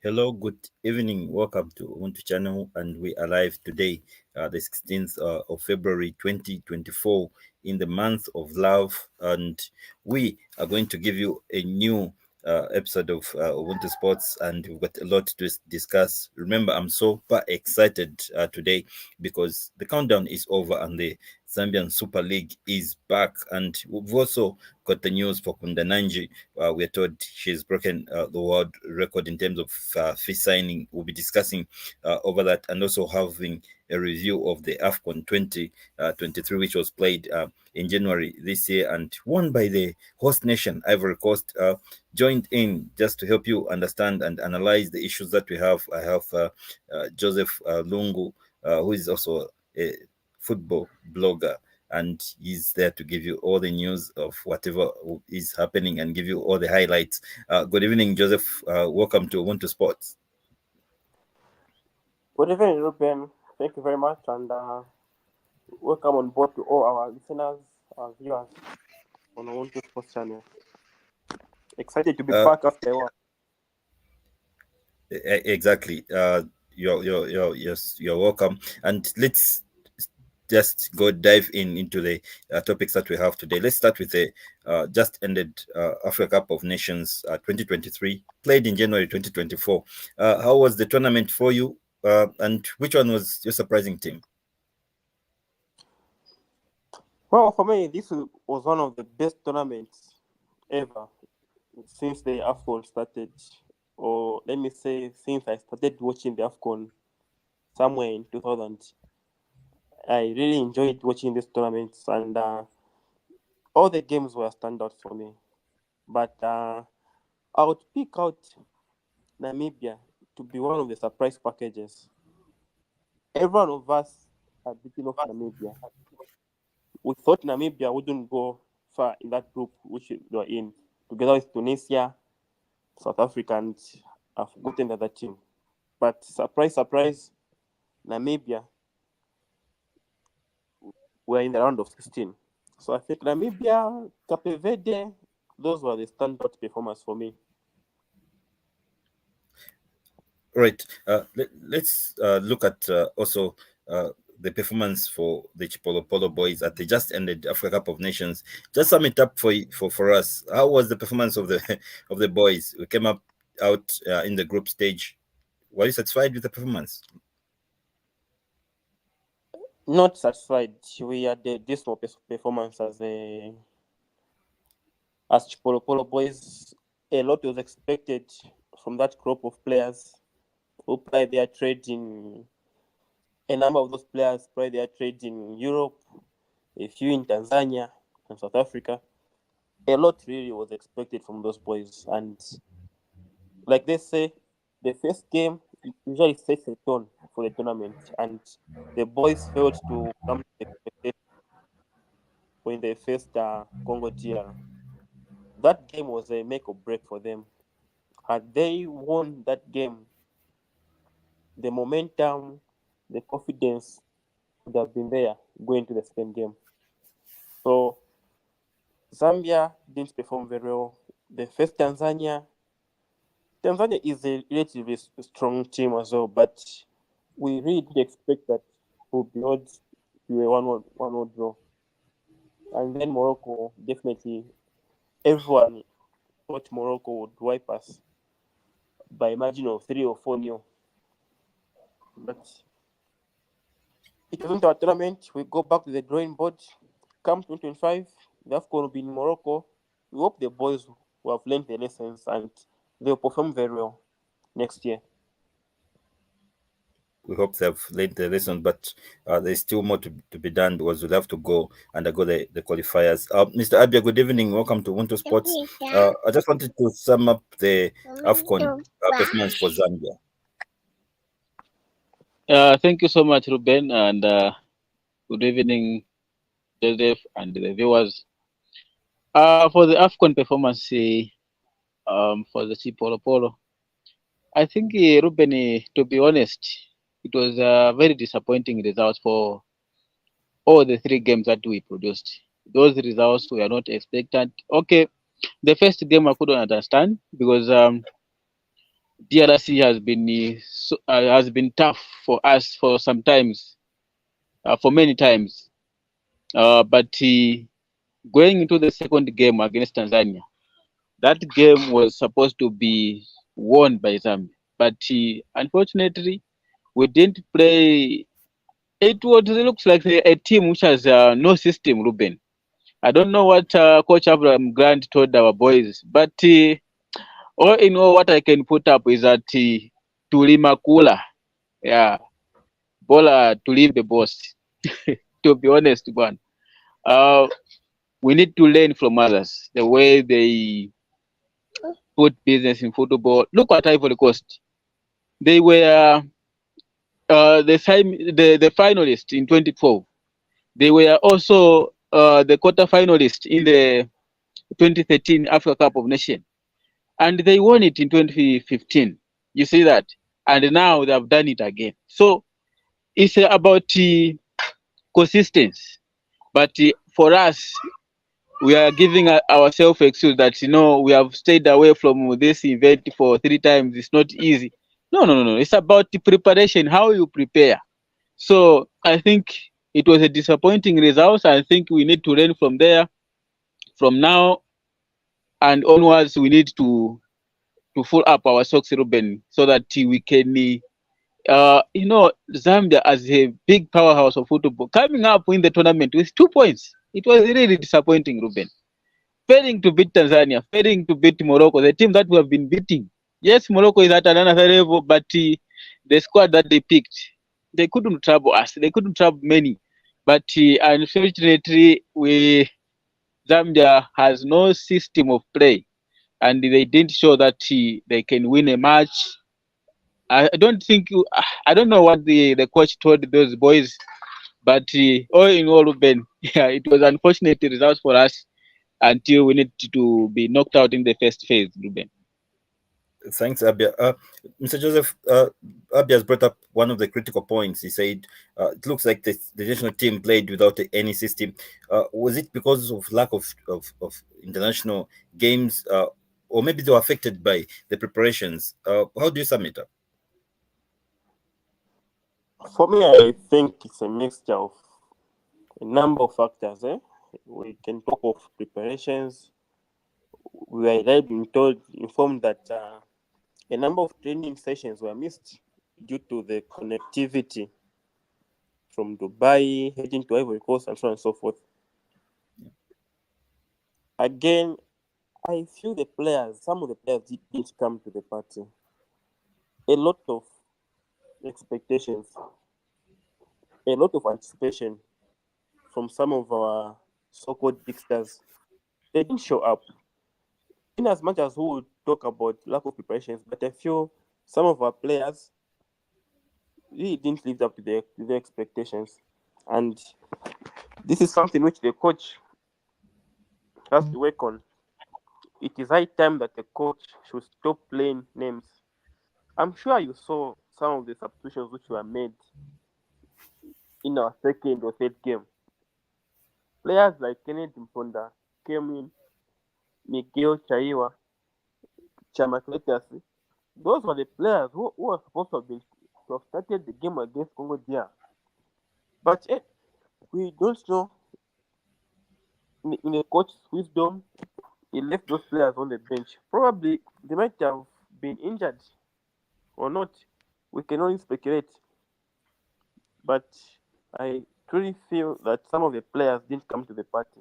Hello, good evening. Welcome to Ubuntu channel, and we are live today, the 16th of February 2024, in the month of love. And we are going to give you a new episode of Ubuntu Sports, and we've got a lot to discuss. Remember, I'm super excited today because the countdown is over and the Zambian Super League is back, and we've also got the news for Kundananji. We're told she's broken the world record in terms of fee signing. We'll be discussing over that, and also having a review of the AFCON 2023, which was played in January this year and won by the host nation, Ivory Coast. Joined in just to help you understand and analyze the issues that we have. I have Joseph Lungu, who is also a football blogger, and he's there to give you all the news of whatever is happening and give you all the highlights. Good evening, Joseph. Welcome to Ubuntu Sports. Good evening, Reuben. Thank you very much, and welcome on board to all our listeners, our viewers on Ubuntu Sports channel. Excited to be back after a while. Exactly. You're welcome. And let's just go dive into the topics that we have today. Let's start with the just ended Africa Cup of Nations 2023, played in January 2024. How was the tournament for you? And which one was your surprising team? Well, for me, this was one of the best tournaments ever since the AFCON started, or let me say, since I started watching the AFCON somewhere in 2000. I really enjoyed watching these tournaments, and all the games were standout for me. But I would pick out Namibia to be one of the surprise packages. Every one of us had beaten off Namibia. We thought Namibia wouldn't go far in that group which they were in, together with Tunisia, South Africa, and I've forgotten the other team. But surprise, surprise, Namibia were in the round of 16. So I think Namibia, Cape Verde, those were the standout performers for me. Right. Let's look at also the performance for the Chipolo Polo boys at the just ended Africa Cup of Nations. Just sum it up for us. How was the performance of the of the boys? We came up out in the group stage. Were you satisfied with the performance? Not satisfied. We had a dismal performance as Chipolo Polo boys. A lot was expected from that group of players who play their trade in. A number of those players play their trade in Europe, a few in Tanzania and South Africa. A lot really was expected from those boys, and like they say, the first game usually sets a tone for the tournament, and the boys failed to come to the expectation when they faced Congo DR. That game was a make or break for them. Had they won that game, the momentum, the confidence would have been there going to the second game. So Zambia didn't perform very well. They faced Tanzania. Tanzania is a relatively strong team as well, but we really did expect that would be odds to a 1-1 draw. And then Morocco, definitely, everyone thought Morocco would wipe us by a margin of 3 or 4-0. But it wasn't our tournament. We go back to the drawing board. Come 2025, the AFCON will be in Morocco. We hope the boys will have learned the lessons and they'll perform very well next year. We hope they've learned the lesson, but there's still more to be done because we'll have to go undergo the qualifiers. Mr. Abia, good evening. Welcome to Ubuntu Sports. I just wanted to sum up the AFCON performance for Zambia. Thank you so much, Reuben, and good evening, Joseph, and the viewers. For the AFCON performance for the Chipolo Polo, I think, Reuben, to be honest, it was a very disappointing result for all the three games that we produced. Those results were not expected. Okay, the first game I couldn't understand because DRC has been tough for us for sometimes, for many times. But going into the second game against Tanzania, that game was supposed to be won by Zambia, but unfortunately, we didn't play. It looks like a team which has no system, Reuben. I don't know what Coach Abraham Grant told our boys, but all in all, what I can put up is that Tulimakula, yeah, Bola to leave the boss. To be honest, one, uh, we need to learn from others the way they put business in football. Look at Ivory Coast; they were the finalists in 2012. They were also the quarter finalists in the 2013 Africa Cup of Nations, and they won it in 2015. You see that, and now they have done it again. So it's about consistency. But for us, we are giving ourselves excuse that we have stayed away from this event for 3 times. It's not easy. No. It's about the preparation, how you prepare. So I think it was a disappointing result. I think we need to learn from there. From now and onwards, we need to fill up our socks, Reuben, so that we can, Zambia as a big powerhouse of football coming up in the tournament with 2 points. It was really disappointing, Reuben. Failing to beat Tanzania, failing to beat Morocco, the team that we have been beating. Yes, Morocco is at another level, but the squad that they picked, they couldn't trouble us. They couldn't trouble many. But unfortunately, Zambia has no system of play, and they didn't show that they can win a match. I don't know what the coach told those boys, but all in all, Ruben, yeah, it was unfortunate results for us until we need to be knocked out in the first phase, Ruben. Thanks, Abia. Mr. Joseph, Abia has brought up one of the critical points. He said it looks like the national team played without any system. Was it because of lack of international games, or maybe they were affected by the preparations? How do you sum it up? For me, I think it's a mixture of a number of factors. We can talk of preparations. We are being informed that a number of training sessions were missed due to the connectivity from Dubai heading to Ivory Coast and so on and so forth. Again, I feel some of the players didn't come to the party. A lot of expectations, a lot of anticipation from some of our so-called big stars. They didn't show up. In as much as we would talk about lack of preparations, but I feel some of our players really didn't live up to their expectations. And this is something which the coach has to work on. It is high time that the coach should stop playing names. I'm sure you saw some of the substitutions which were made in our second or third game. Players like Kenneth Mponda came in, Miguel Chaiwa, Chamakletasi. Those were the players who were supposed to have started the game against Congo DR. But we don't know, in a coach's wisdom, he left those players on the bench. Probably they might have been injured or not. We can only speculate. But I truly feel that some of the players didn't come to the party,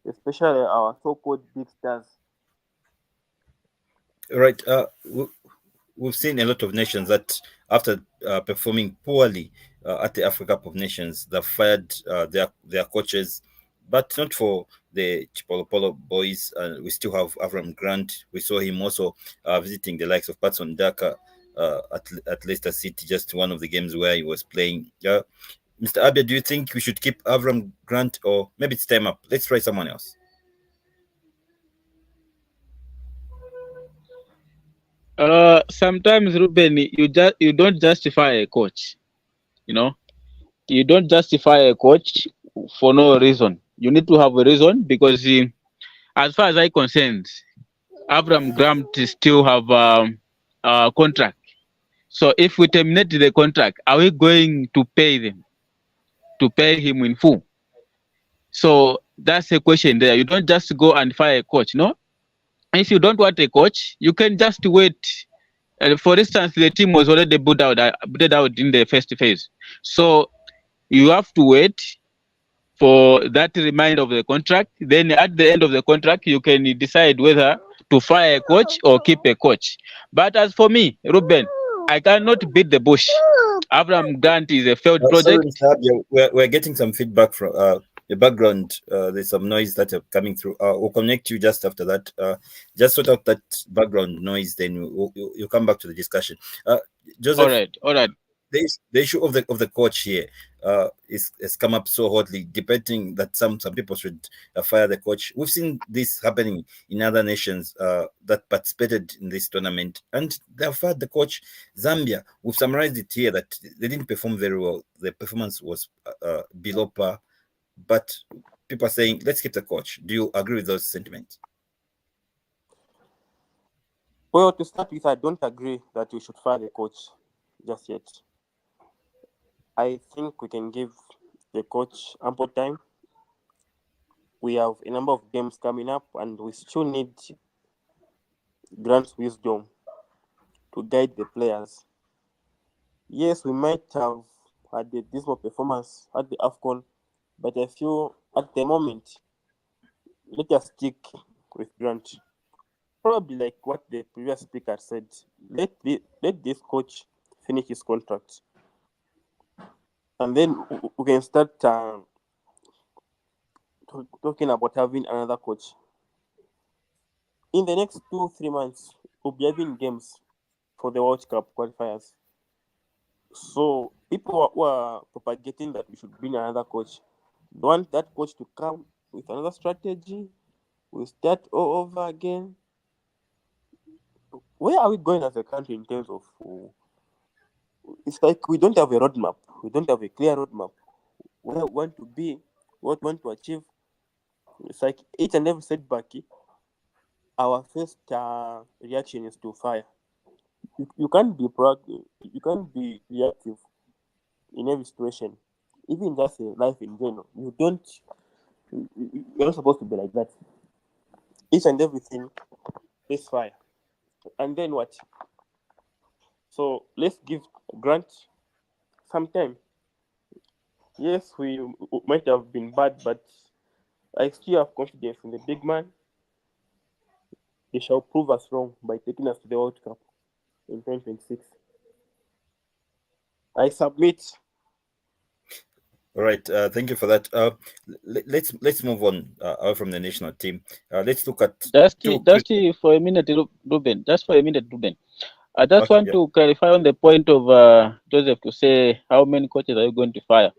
especially our so-called big stars. Right. We've seen a lot of nations that, after performing poorly at the Africa Cup of Nations, they've fired their coaches, but not for the Chipolopolo boys. We still have Avram Grant. We saw him also visiting the likes of Patson Daka at Leicester City, just one of the games where he was playing. Mr. Abia, do you think we should keep Avram Grant, or maybe it's time up? Let's try someone else. Sometimes, Ruben, you don't justify a coach. You don't justify a coach for no reason. You need to have a reason, because as far as I'm concerned, Abraham Grant still have contract. So if we terminate the contract, are we going to pay him in full? So that's a question there. You don't just go and fire a coach, no? If you don't want a coach, you can just wait. For instance, the team was already booted out in the first phase. So you have to wait for that reminder of the contract. Then at the end of the contract, you can decide whether to fire a coach or keep a coach. But as for me, Reuben, I cannot beat the bush. Abraham Grant is a failed Sorry, project. Mr. Abia, we're getting some feedback from the background. There's some noise that are coming through. We'll connect you just after that. Just sort out that background noise, then you'll come back to the discussion. Joseph, All right. the issue of the coach here has come up so hotly, debating that some people should fire the coach. We've seen this happening in other nations that participated in this tournament, and they have fired the coach. Zambia, we've summarized it here that they didn't perform very well. The performance was below par, but people are saying, let's keep the coach. Do you agree with those sentiments? Well, to start with, I don't agree that we should fire the coach just yet. I think we can give the coach ample time. We have a number of games coming up, and we still need Grant's wisdom to guide the players. Yes, we might have had a dismal performance at the AFCON, but I feel at the moment, let us stick with Grant. Probably like what the previous speaker said, let this coach finish his contract, and then we can start talking about having another coach. In the next 2-3 months, we'll be having games for the World Cup qualifiers. So people who are propagating that we should bring another coach, want that coach to come with another strategy. We start all over again. Where are we going as a country in terms of? It's like we don't have a roadmap. We don't have a clear roadmap. Where we want to be, what we want to achieve. It's like each and every setback, our first reaction is to fire. You can't be proactive. You can't be reactive in every situation, even just life in general. You're not supposed to be like that. Each and everything is fire. And then what? So let's give Grant some time. Yes, we might have been bad, but I still have confidence in the big man. He shall prove us wrong by taking us to the World Cup in 2026. I submit. All right, thank you for that. Let's move on away from the national team. Let's look at Just for a minute, Reuben. Just for a minute, Reuben. I just want to clarify on the point of Joseph to say how many coaches are you going to fire?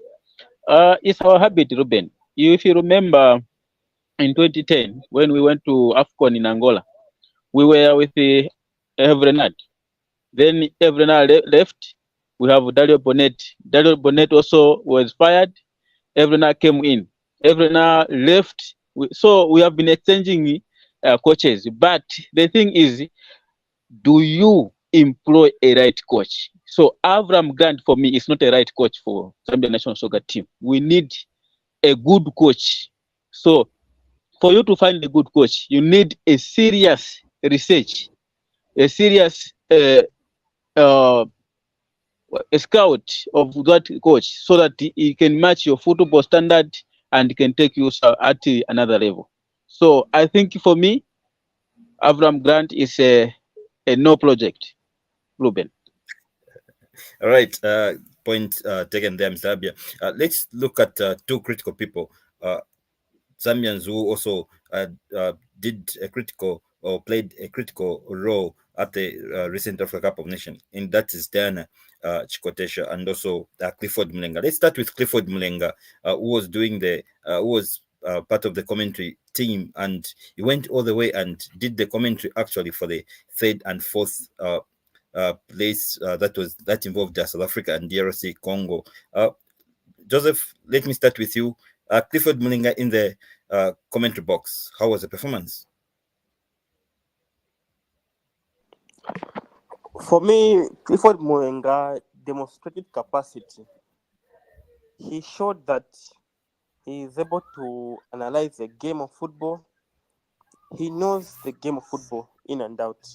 It's our habit, Reuben. If you remember, in 2010 when we went to AFCON in Angola, we were with the Evrenard. Then Evrenard left. We have Dario Bonnet. Dario Bonnet also was fired. Evrenard came in. Evrenard left. So we have been exchanging coaches. But the thing is, do you employ a right coach? So Avram Grant for me is not a right coach for Zambian national soccer team. We need a good coach. So for you to find a good coach, you need a serious research, a serious a scout of that coach, so that he can match your football standard and can take you at another level. So I think for me, Avram Grant is a no project, Reuben. All right, point taken there, Mr. Abia. Let's look at two critical people, Zambians who also did a critical or played a critical role at the recent Africa Cup of Nations, and that is Diana Chikotesha and also Clifford Mlenga. Let's start with Clifford Mlenga, who was doing who was part of the commentary team, and he went all the way and did the commentary actually for the third and fourth place that involved South Africa and DRC Congo. Joseph, let me start with you. Clifford Mlenga in the commentary box. How was the performance? For me, Clifford Moenga demonstrated capacity. He showed that he is able to analyze the game of football. He knows the game of football in and out,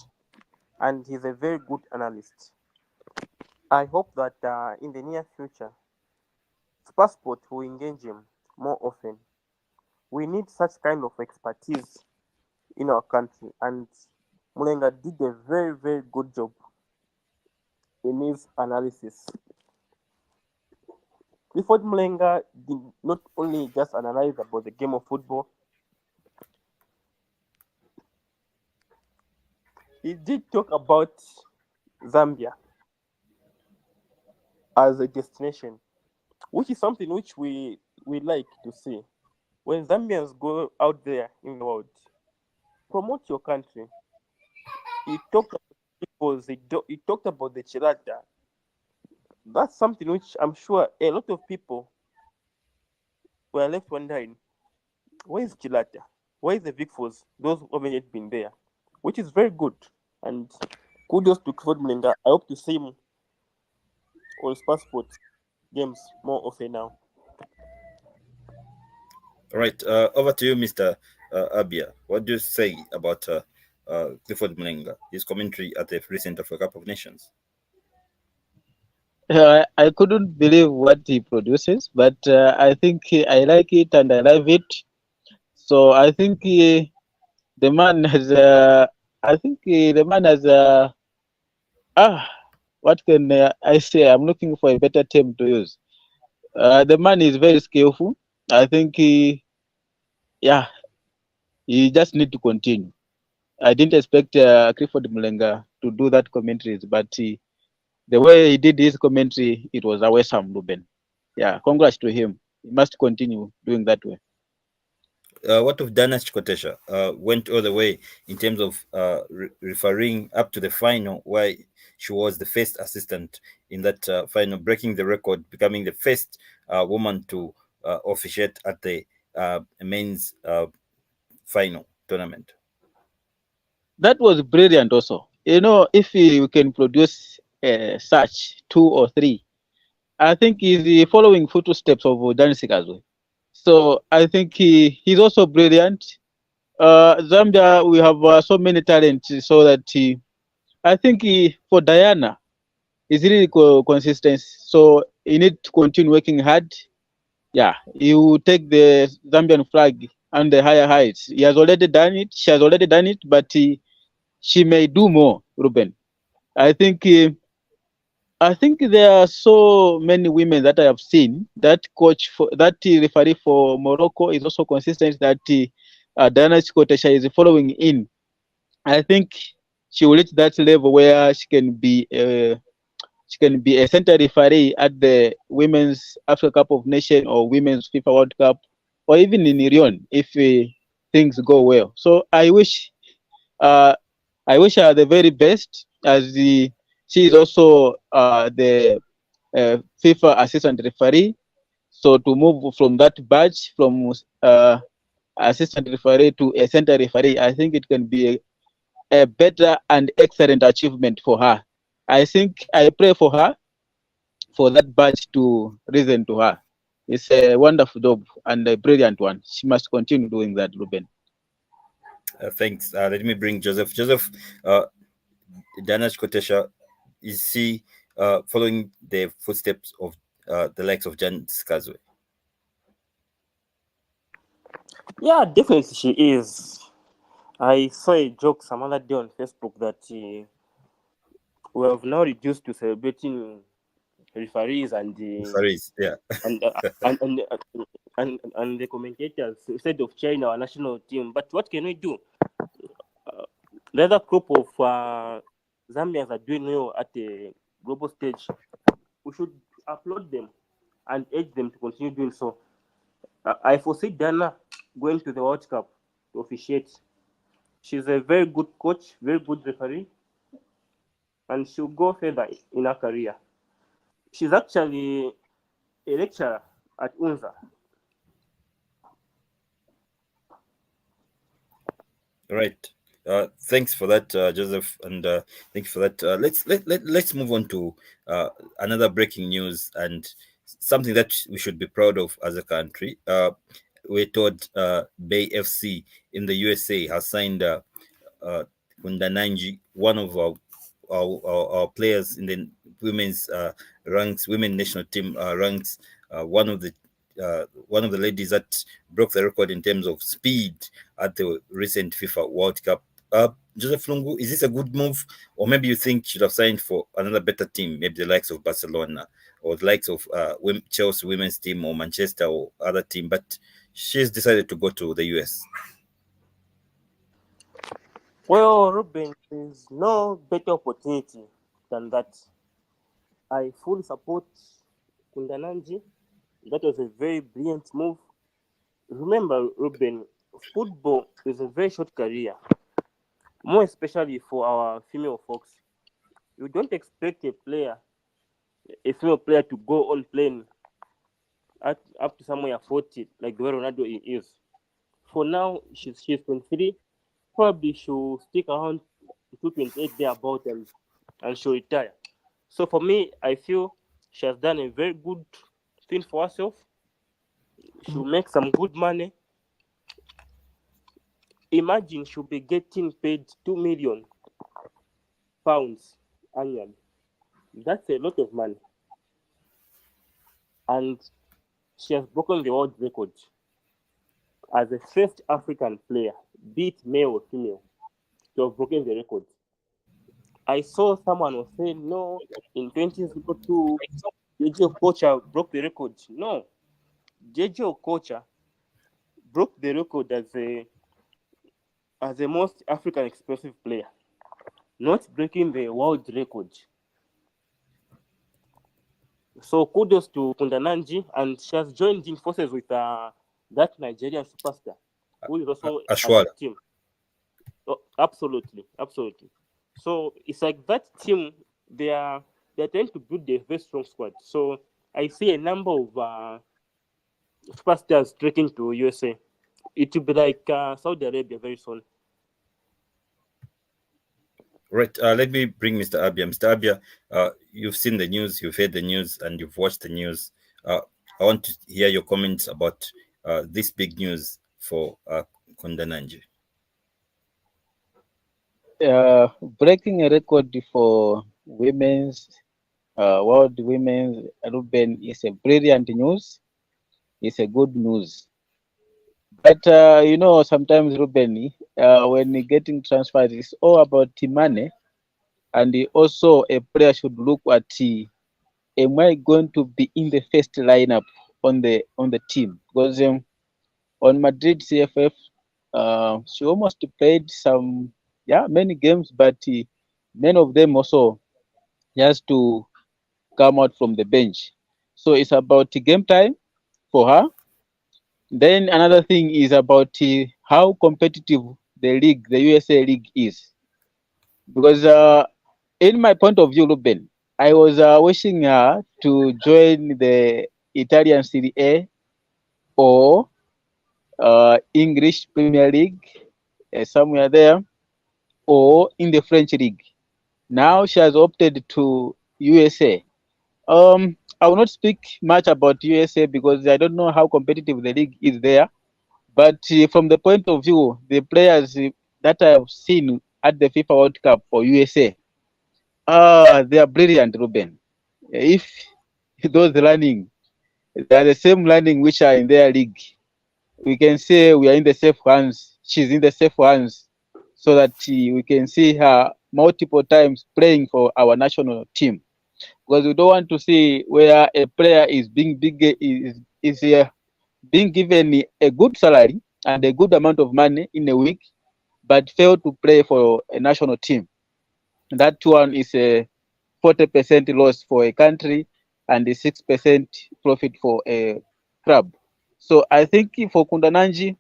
and he's a very good analyst. I hope that in the near future, Passport will engage him more often. We need such kind of expertise in our country, and Mulenga did a very, very good job in his analysis. Clifford Mulenga did not only just analyze about the game of football, he did talk about Zambia as a destination, which is something which we like to see. When Zambians go out there in the world, promote your country. He talked about peoples, he talked about the Chirata. That's something which I'm sure a lot of people were left wondering, where is Chilata? Where is the Big Fours? Those who haven't yet been there, which is very good. And kudos to Clifford Mlinga. I hope to see him on his passport games more often now. All right, over to you, Mr. Abia. What do you say about Clifford Mlenga, his commentary at the recent Africa Cup of Nations? I couldn't believe what he produces, but I think I like it and I love it. So I think the man has. I think the man has. Ah, what can I say? I'm looking for a better term to use. The man is very skillful. I think yeah, he just need to continue. I didn't expect Clifford Mulenga to do that commentaries, but the way he did his commentary, it was awesome, Reuben. Yeah, congrats to him. He must continue doing that way. What of Dana Chikotesha? Went all the way in terms of refereeing up to the final, where she was the first assistant in that final, breaking the record, becoming the first woman to officiate at the men's final tournament. That was brilliant also. You know, if we can produce such two or three, I think he's the following footsteps of Danisik as well. So I think he's also brilliant. Zambia, we have so many talents, so that I think for Diana, he's really consistent. So he need to continue working hard. Yeah, he will take the Zambian flag on the higher heights. He has already done it. She has already done it, but she may do more, Reuben. I think there are so many women that I have seen. That coach for that referee for Morocco is also consistent. That Diana Chikotesha is following in. I think she will reach that level where she can be a center referee at the Women's Africa Cup of Nations or Women's FIFA World Cup, or even in Iran if things go well. So uh, I wish her the very best, as she is also the FIFA assistant referee. So to move from that badge from assistant referee to a center referee, I think it can be a better and excellent achievement for her. I think I pray for her for that badge to risen to her. It's a wonderful job and a brilliant one. She must continue doing that, Reuben. Thanks. Let me bring Joseph. Joseph, Diana Chikotesha, is he following the footsteps of the likes of Jan Skazwe? Yeah, definitely she is. I saw a joke some other day on Facebook that we have now reduced to celebrating referees Faris, yeah. and, uh, and, and, and the commentators instead of cheering our national team. But what can we do? The other group of Zambians are doing well at the global stage. We should applaud them and urge them to continue doing so. I foresee Dana going to the World Cup to officiate. She's a very good coach, very good referee, and she'll go further in her career. She's actually a lecturer at UNZA. Right. Thanks for that, Joseph, and thank you for that. Let's move on to another breaking news and something that we should be proud of as a country. We're told Bay FC in the USA has signed uh, Kundananji, one of our players in the women's ranks, women national team ranks, one of the ladies that broke the record in terms of speed at the recent FIFA World Cup. Joseph Lungu, is this a good move, or maybe you think should have signed for another better team, maybe the likes of Barcelona or the likes of Chelsea women's team or Manchester or other team, but she's decided to go to the US. Well, Reuben, there's no better opportunity than that. I fully support Kundananji. That was a very brilliant move. Remember, Reuben, football is a very short career, more especially for our female folks. You don't expect a female player, to go on playing up to somewhere 40, like the way Ronaldo is. For now, she's 23. Probably she'll stick around to 28 thereabout and she'll retire. So for me, I feel she has done a very good thing for herself. She'll make some good money. Imagine she'll be getting paid £2 million annually. That's a lot of money. And she has broken the world record as the first African player, be it male or female, to have broken the record. I saw someone was saying, no, in 2002, JJ Okocha broke the record. No, JJ Okocha broke the record as the most African explosive player, not breaking the world record. So kudos to Kundananji, and she has joined in forces with that Nigerian superstar, who is also on Ashwara. that team. Oh, absolutely. So it's like that team, they're trying to build a very strong squad. So I see a number of superstars trekking to USA. It will be like Saudi Arabia very soon. Right. Let me bring Mr. Abia. Mr. Abia, you've seen the news, you've heard the news, and you've watched the news. I want to hear your comments about this big news for Kundananji. Breaking a record for women's world women's Reuben is a brilliant news. It's a good news. But sometimes Reuben, when getting transferred, it's all about money, and also a player should look at am I going to be in the first lineup on the team? Because on Madrid CFF, she almost played many games, but many of them also has to come out from the bench. So it's about game time for her. Then another thing is about how competitive the USA league is. Because in my point of view, Reuben, I was wishing her to join the Italian Serie A or English Premier League, somewhere there, or in the French league. Now she has opted to USA. I will not speak much about USA because I don't know how competitive the league is there. But from the point of view, the players that I have seen at the FIFA World Cup for USA, they are brilliant, Reuben. If those running, they are the same running which are in their league, we can say we are in the safe hands. She's in the safe hands, so that we can see her multiple times playing for our national team. Because we don't want to see where a player is being being given a good salary and a good amount of money in a week, but fail to play for a national team. That one is a 40% loss for a country and a 6% profit for a club. So I think for Kundananji,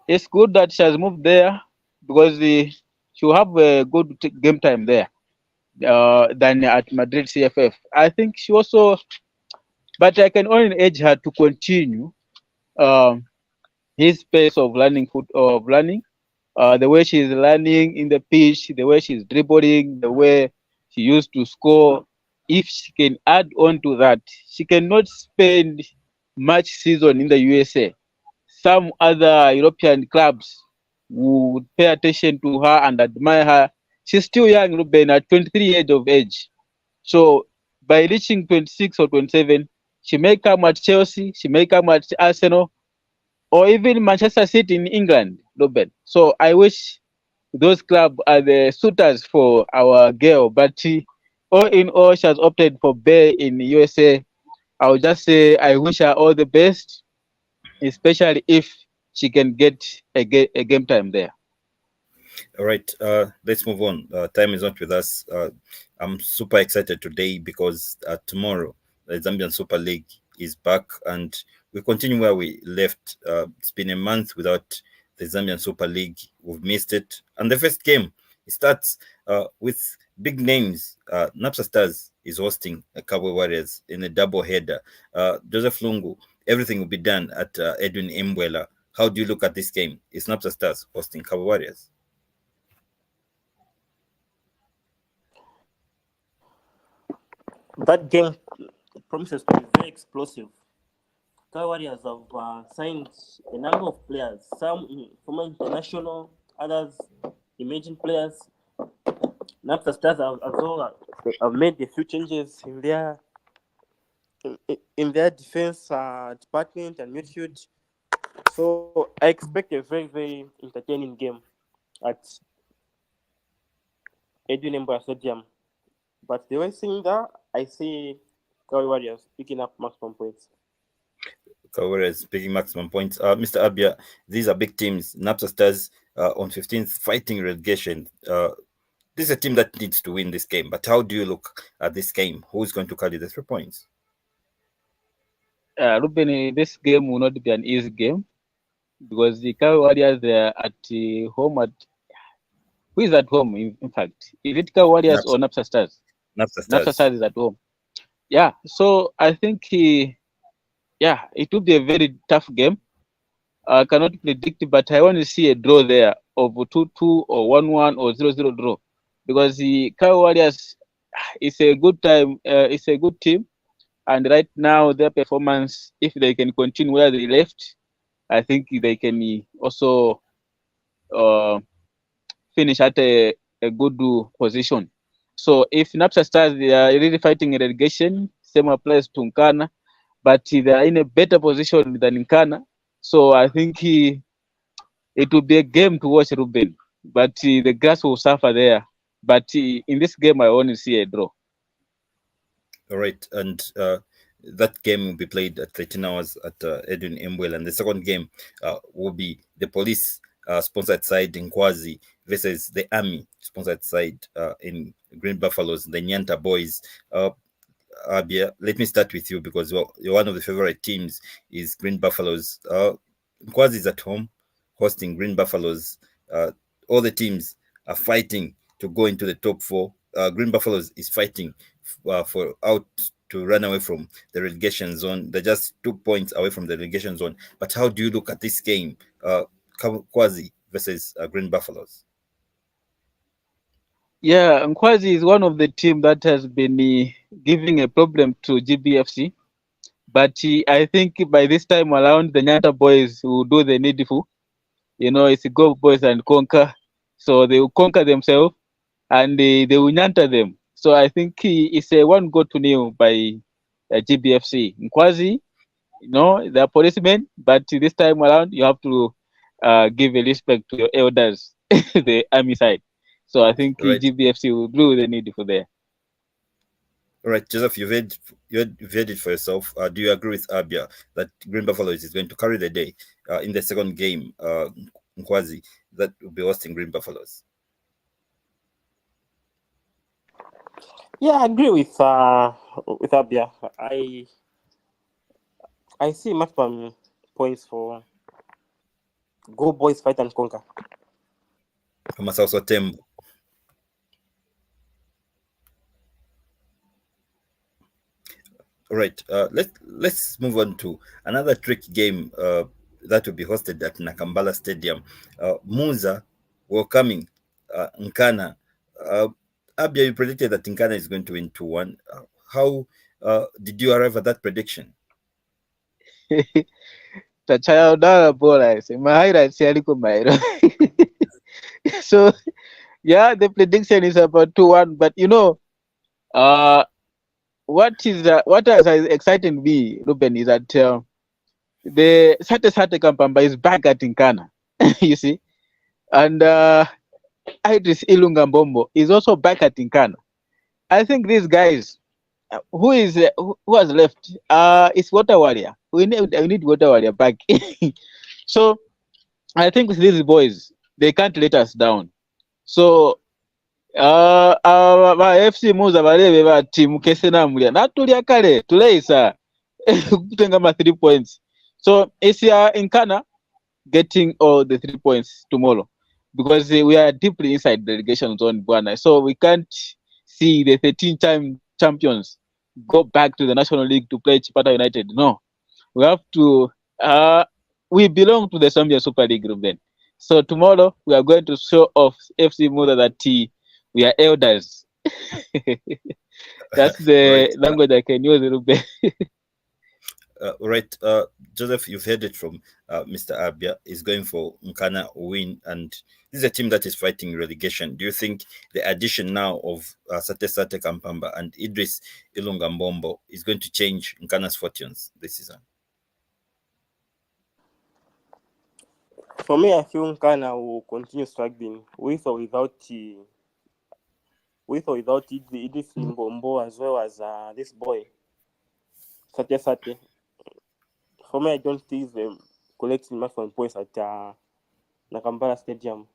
it's good that she has moved there because she will have a good game time there than at Madrid CFF. I think she also, but I can only urge her to continue his pace of learning The way she's running in the pitch, the way she's dribbling, the way she used to score. If she can add on to that, she cannot spend much season in the USA. Some other European clubs would pay attention to her and admire her. She's still young, Reuben, at 23 years of age. So by reaching 26 or 27, she may come at Chelsea, she may come at Arsenal, or even Manchester City in England, Reuben. So I wish those clubs are the suitors for our girl. But all in all, she has opted for Bay in the USA. I would just say I wish her all the best, especially if she can get a game time there. All right, let's move on. Time is not with us. I'm super excited today because tomorrow the Zambian Super League is back and we continue where we left. It's been a month without the Zambian Super League. We've missed it. And the first game it starts with big names. Napsa Stars is hosting a Cowboy Warriors in a double header. Joseph Lungu, everything will be done at Edwin Mbwela. How do you look at this game? Is Napsa Stars hosting Cowboy Warriors? That game promises to be very explosive. Sky Warriors have signed a number of players, some former international, others emerging players. Napster Stars have made a few changes in their defense department and midfield. So I expect a very, very entertaining game at Edwin Mbwela Stadium. But the way seeing that, I see Cowboy Warriors picking up maximum points. Whereas picking maximum points. Mr. Abia, these are big teams. Napsa Stars on 15th fighting relegation. This is a team that needs to win this game. But how do you look at this game? Who's going to carry the 3 points? Reuben, this game will not be an easy game because the Cowboy Warriors they are at home at. Who is at home? In fact, is it Cowboy Warriors or Napsa Stars? Napsa Stars. Napsa Stars is at home. Yeah, so I think it will be a very tough game. I cannot predict, but I want to see a draw there of 2-2 or 1-1 or 0-0 draw because the Cowboy Warriors is a good time. It's a good team, and right now their performance, if they can continue where they left, I think they can also finish at a good position. So if Napsa Stars they are really fighting a relegation, same applies to Nkana, but they are in a better position than Nkana. So I think it will be a game to watch, Reuben. But the grass will suffer there. But in this game, I want to see a draw. All right, and that game will be played at 13 hours at Edwin Mbwela, and the second game will be the police sponsored side in Kwazi versus the army sponsored side in Green Buffaloes, the Nyanta boys. Abia, let me start with you because you're one of the favorite teams is Green Buffaloes. Kwazi is at home hosting Green Buffaloes. All the teams are fighting to go into the top 4. Green Buffaloes is fighting for out to run away from the relegation zone. They're just 2 points away from the relegation zone. But how do you look at this game, Kwazi versus Green Buffaloes? Yeah, Nkwazi is one of the team that has been giving a problem to GBFC. But I think by this time around, the Nyanta boys will do the needful. It's go boys and conquer. So they will conquer themselves and they will Nyanta them. So I think it's a 1-0 by GBFC. Nkwazi, they're policemen, but this time around, you have to give a respect to your elders, the army side. So I think Right. GBFC will do the needful there. All right, Joseph, you've heard it for yourself. Do you agree with Abia that Green Buffaloes is going to carry the day in the second game, Nkwazi, that will be hosting Green Buffaloes? Yeah, I agree with Abia. I see maximum points for Go Boys Fight and Conquer. I must also tembo. All right, let's move on to another tricky game that will be hosted at Nakambala Stadium. Muza welcoming Nkana. Abia, you predicted that Nkana is going to win 2-1. How did you arrive at that prediction? Tachayodara bora Mahaira Sialiko Mairo. So yeah, the prediction is about 2-1. But what has excited me, Reuben, is that the Sate Kampamba is back at Nkana. You see, and Idris Ilungambombo is also back at Nkana. I think these guys, who has left? It's Water Warrior. We need Water Warrior back. So I think with these boys, they can't let us down. So FC muza balebe bati mukese namulya natulya kale tuleisa kutenga ma 3 points. So it's Nkana getting all the 3 points tomorrow, because we are deeply inside the relegation zone, Bwana. So we can't see the 13-time champions go back to the National League to play Chipata United. No, we have to. We belong to the Zambian Super League, Reuben. So tomorrow we are going to show off FC Muda that we are elders. That's the language I can use, Reuben. Right, Joseph, you've heard it from Mr. Abia. Is going for Nkana win, and this is a team that is fighting relegation. Do you think the addition now of Sate Kampamba and Idris Ilungambombo is going to change Nkana's fortunes this season? For me, I feel Nkana will continue struggling with or without Idris Ilungambombo, as well as this boy Sate. For me, I don't think them collecting maximum points at Nakampala Stadium.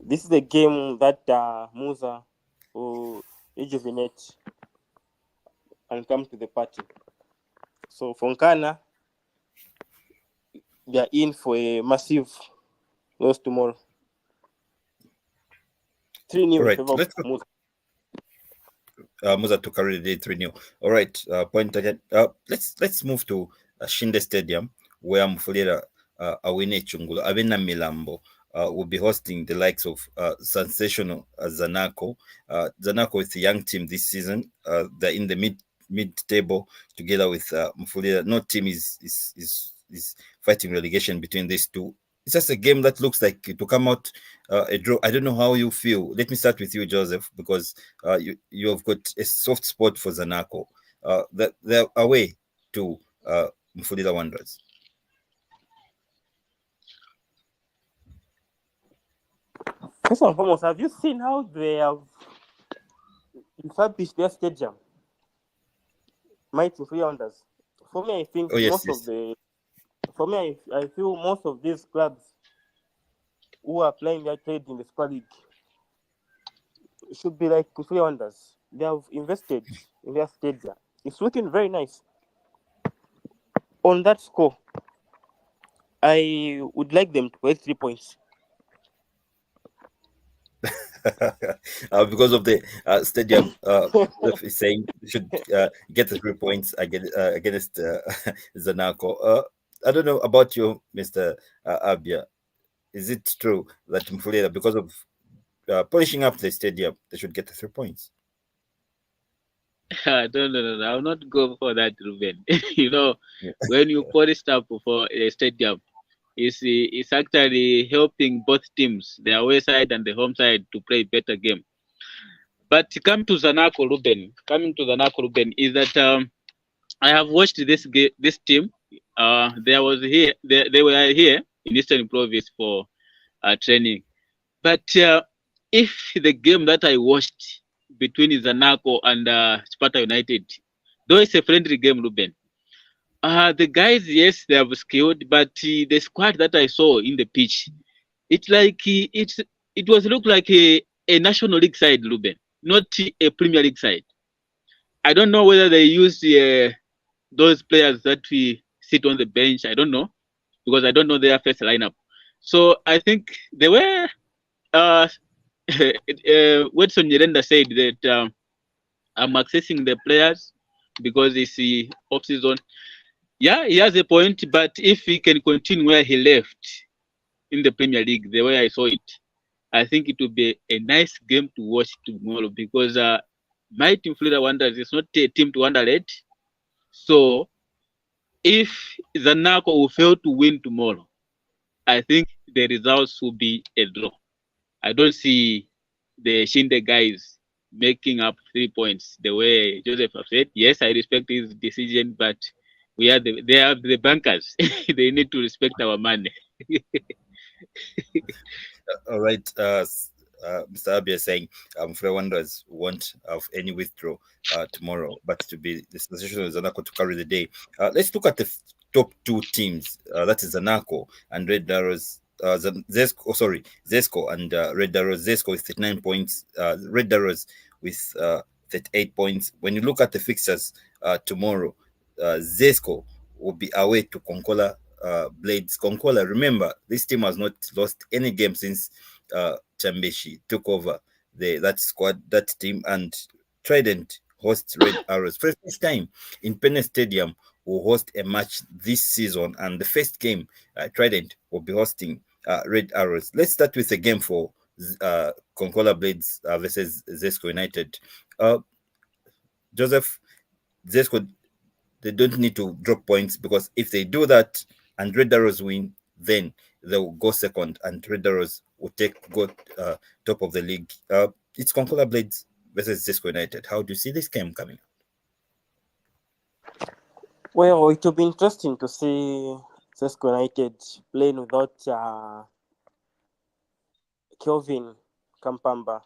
This is a game that Musa will rejuvenate and come to the party. So for Nkana, they are in for a massive loss tomorrow. 3-0 right. in favor of Musa. Musa to carry the day 3-0. All right, point again. Let's move to Shinde Stadium, where Mufulira Awine Chungulu Avena Milambo will be hosting the likes of sensational Zanaco. Zanaco is a young team this season. They're in the mid table together with Mufulira. No team is fighting relegation between these two. It's just a game that looks like to come out a draw. I don't know how you feel. Let me start with you, Joseph, because you have got a soft spot for Zanaco. They're away to Mufulira Wanderers. First and foremost, have you seen how they have refurbished their stadium? Mighty Mufulira Wanderers. For me, I think I feel most of these clubs who are playing their trade in the Super League should be like Mufulira Wanderers. They have invested in their stadium. It's looking very nice. On that score, I would like them to get 3 points. Because of the stadium, is saying you should get the 3 points against Zanaco. I don't know about you, Mr. Abia. Is it true that Mufulira, because of polishing up the stadium, they should get the 3 points? No. I'll not go for that, Reuben. When you polish up for a stadium, it's actually helping both teams, the away side and the home side, to play better game. But coming to Zanaco, Reuben, is that I have watched this team. They were here in Eastern Province for training. But if the game that I watched between Zanaco and Sparta United, though it's a friendly game, Reuben, the guys, yes, they have skilled, but the squad that I saw in the pitch, it's like it was look like a National League side, Reuben, not a Premier League side. I don't know whether they use those players that we sit on the bench. I don't know, because I don't know their first lineup. So I think they were. Watson Nyirenda said that I'm accessing the players because it's the off-season. Yeah, he has a point, but if he can continue where he left in the Premier League, the way I saw it, I think it will be a nice game to watch tomorrow because my team, Florida Wanderers, is not a team to underrate. So if Zanaco will fail to win tomorrow, I think the results will be a draw. I don't see the Shinde guys making up 3 points the way Joseph have said. Yes, I respect his decision, but they are the bankers. They need to respect our money. All right, Mr. Abia saying Free Wanderers won't have any withdraw tomorrow, but to be the position of Zanaco to carry the day. Let's look at the top two teams. That is Zanaco and Red Arrows. Zesco and Red Arrows. Zesco with 39 points. Red Arrows with 38 points. When you look at the fixtures tomorrow, Zesco will be away to Konkola Blades. Konkola, remember, this team has not lost any game since Chambeshi took over that squad, that team, and Trident hosts Red Arrows. For the first time in Penne Stadium, will host a match this season, and the first game, Trident will be hosting Red Arrows. Let's start with a game for Konkola Blades versus Zesco United. Joseph, Zesco, they don't need to drop points because if they do that and Red Arrows win, then they will go second and Red Arrows will go top of the league. It's Konkola Blades versus Zesco United. How do you see this game coming? Well, it will be interesting to see Zesco United playing without Kelvin Kampamba.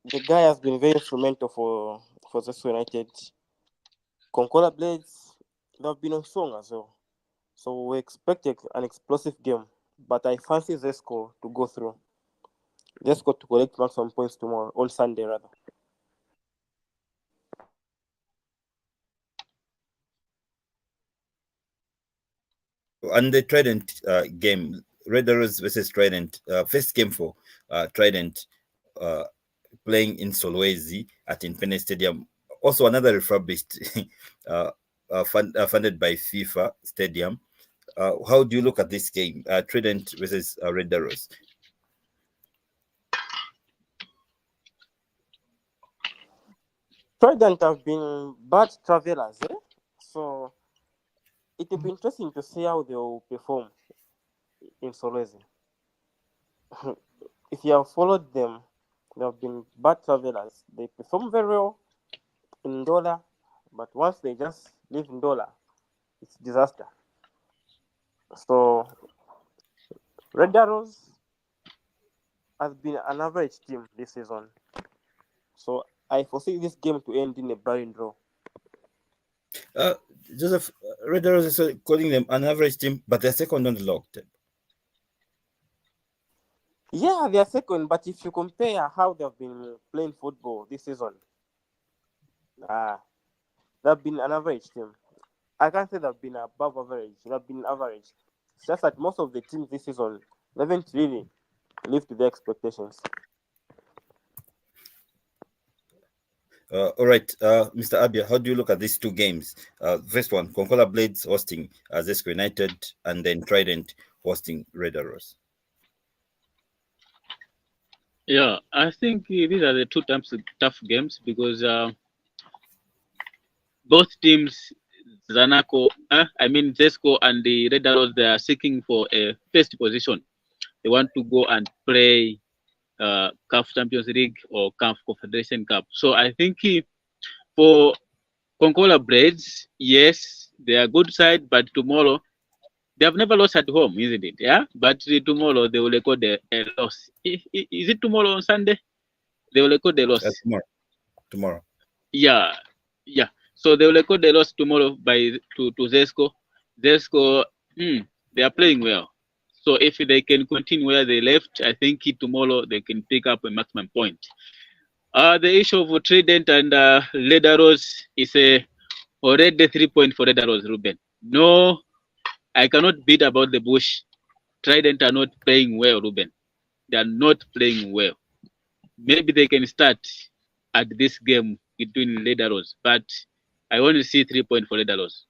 The guy has been very instrumental for Zesco United. Konkola Blades, they've been on song as well. So we expect an explosive game. But I fancy Zesco to go through. Zesco to collect maximum points tomorrow, on Sunday rather. And the Trident game, Red Arrows versus Trident, first game for Trident playing in Solwezi at Impene Stadium. Also another refurbished funded by FIFA Stadium. How do you look at this game, Trident versus Red Arrows? Trident have been bad travelers, so it will be interesting to see how they will perform in Solwezi. If you have followed them, they have been bad travelers. They perform very well in Ndola, but once they just leave Ndola, it's disaster. So Red Arrows has been an average team this season. So I foresee this game to end in a barren draw. Joseph, Red Arrows is calling them an average team, but they're second on the log. Yeah, they are second, but if you compare how they've been playing football this season, they've been an average team. I can't say they've been above average. They've been average. It's just that most of the teams this season haven't really lived to their expectations. All right, Mr. Abia, how do you look at these two games? First one, Konkola Blades hosting Zesco United, and then Trident hosting Red Arrows. Yeah, I think these are the two tough games because both teams, Zanaco, Zesco and the Red Arrows, they are seeking for a first position. They want to go and play CAF Champions League or CAF Confederation Cup. So I think for Konkola Blades, yes, they are good side, but tomorrow they have never lost at home, isn't it? Yeah, but tomorrow they will record a loss. Is it tomorrow on Sunday? They will record a loss. Tomorrow. Yeah. So they will record the loss tomorrow to Zesco. Zesco, they are playing well. So if they can continue where they left, I think tomorrow they can pick up a maximum point. The issue of Trident and Red Arrows is already 3 points for Red Arrows, Reuben. No, I cannot beat about the bush. Trident are not playing well, Reuben. They are not playing well. Maybe they can start at this game between Red Arrows, but I want to see 3 points for Red Arrows.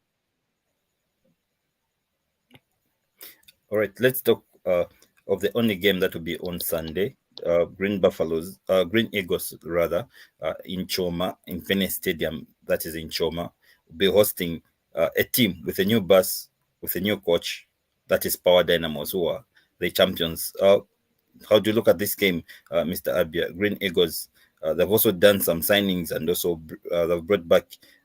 All right, let's talk of the only game that will be on Sunday. Green Eagles rather, in Choma, in Pene Stadium, that is in Choma, will be hosting a team with a new bus, with a new coach, that is Power Dynamos, who are the champions. How do you look at this game, Mr. Abia? Green Eagles, they've also done some signings, and also they've brought back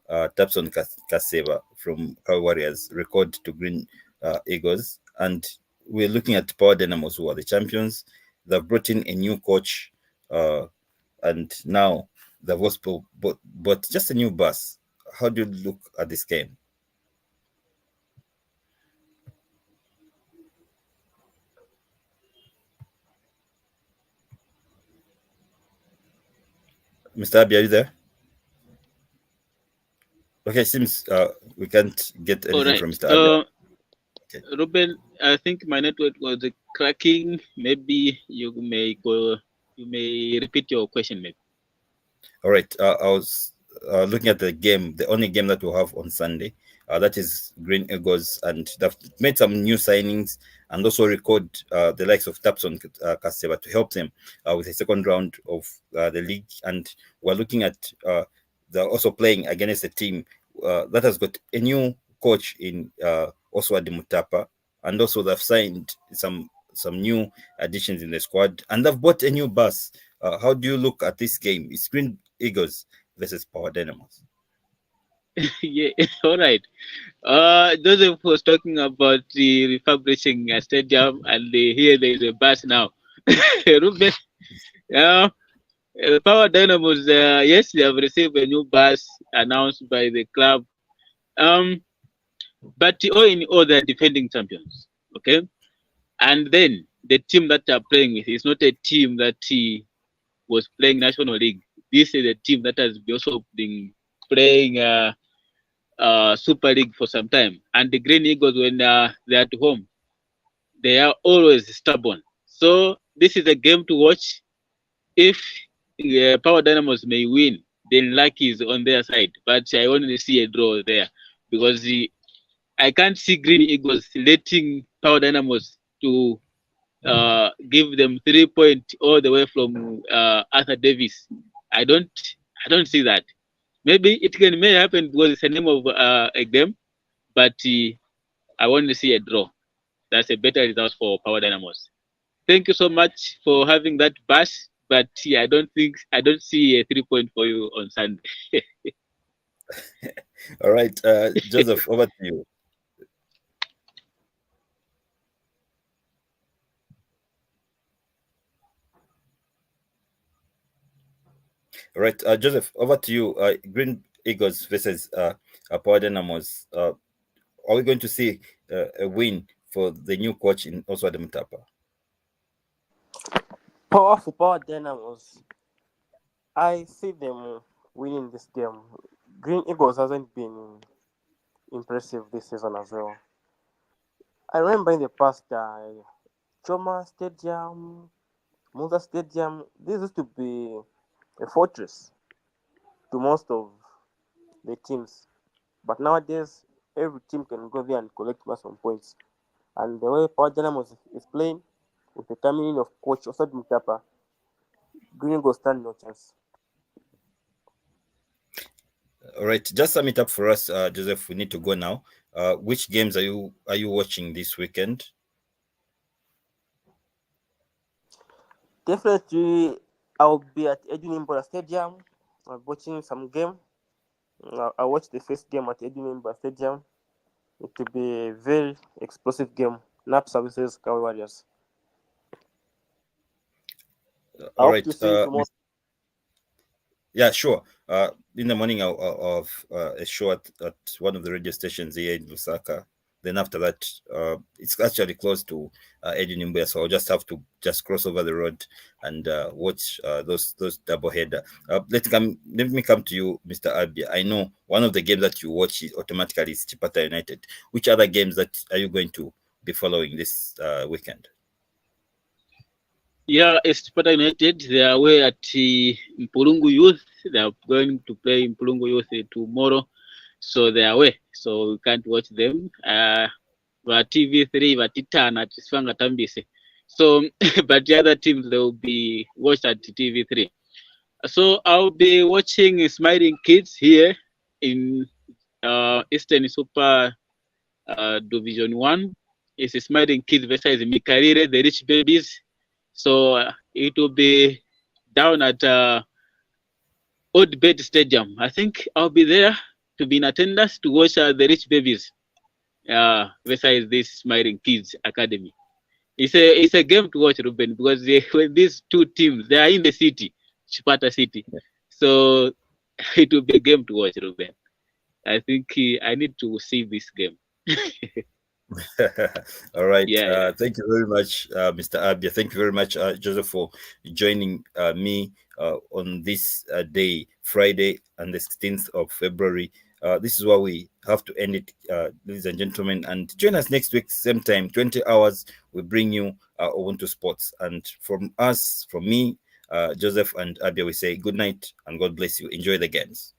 Tapson Kaseva from Kawi Warriors, record to Green Eagles. And we're looking at Power Dynamos, who are the champions. They've brought in a new coach, and now they've also bought just a new bus. How do you look at this game? Mr. Abia, are you there? Okay, seems we can't get anything from Mr. Abia. Okay. Reuben, I think my network was cracking. Maybe you may repeat your question, maybe. All right. I was looking at the game, the only game that we'll have on Sunday. That is Green Eagles, and they've made some new signings and also record the likes of Tapson Kaseva to help them with the second round of the league. And we're looking at they're also playing against a team that has got a new coach in Oswald Mutapa, and also they've signed some new additions in the squad, and they've bought a new bus. How do you look at this game? It's Green Eagles versus Power Dynamos. Yeah, all right. Joseph was talking about the refurbishing a stadium, and here there is a bus now. Reuben, Power Dynamos, yes, they have received a new bus announced by the club. But all in all, they're defending champions. Okay, and then the team that they're playing with is not a team that was playing National League. This is a team that has also been playing Super League for some time. And the Green Eagles, when they're at home, they are always stubborn. So this is a game to watch. If Power Dynamos may win, then luck is on their side. But I want to see a draw there, because I can't see Green Eagles letting Power Dynamos to give them 3 points all the way from Arthur Davis. I don't see that. Maybe it may happen because it's a name of a game, but I want to see a draw. That's a better result for Power Dynamos. Thank you so much for having that bash, but I don't see a 3 point for you on Sunday. All right, Joseph, over to you. All right, Joseph, over to you. Green Eagles versus Power Dynamos. Are we going to see a win for the new coach in Oswald Mutapa? Powerful Power Dynamos. I see them winning this game. Green Eagles hasn't been impressive this season as well. I remember in the past, Choma Stadium, Musa Stadium, this used to be a fortress to most of the teams. But nowadays, every team can go there and collect some points. And the way Power Dynamos is playing, with the coming in of coach Oswald Mutapa, Green Eagles stand no chance. All right, just sum it up for us, Joseph. We need to go now. Which games are you watching this weekend? Definitely, I'll be at Edwin Mbora Stadium. I'm watching some game. I watched the first game at Edwin Mbora Stadium. It will be a very explosive game. NAPSA versus Kawi Warriors. All right. Yeah, sure. In the morning, I'll have a show at one of the radio stations here in Lusaka. Then after that, it's actually close to Edwin Mbora, so I'll just have to cross over the road and watch those double header. Let me come to you, Mr. Abia. I know one of the games that you watch is automatically Chipata United. Which other games that are you going to be following this weekend? Yeah, it's Chipata United. They are away at Mpulungu Youth. They are going to play Mpulungu Youth tomorrow. So they are away. So we can't watch them. TV3 Vatitana Tiswanga Tambise. So, but the other teams they will be watched at TV3. So I'll be watching Smiling Kids here in Eastern Super Division 1. It's Smiling Kids versus Mikarire, the Rich Babies. So it will be down at Old Bed Stadium. I think I'll be there to be in attendance to watch the Rich Babies versus this Smiling Kids Academy. It's a game to watch, Reuben, because when these two teams they are in the city, Chipata City, so it will be a game to watch, Reuben. I think I need to see this game. All right. Yeah. Thank you very much, Mr. Abia. Thank you very much, Joseph, for joining me on this day, Friday, and the 16th of February. This is where we have to end it, ladies and gentlemen. And join us next week, same time, 20 hours. We bring you Ubuntu Sports. And from us, from me, Joseph and Abia, we say good night and God bless you. Enjoy the games.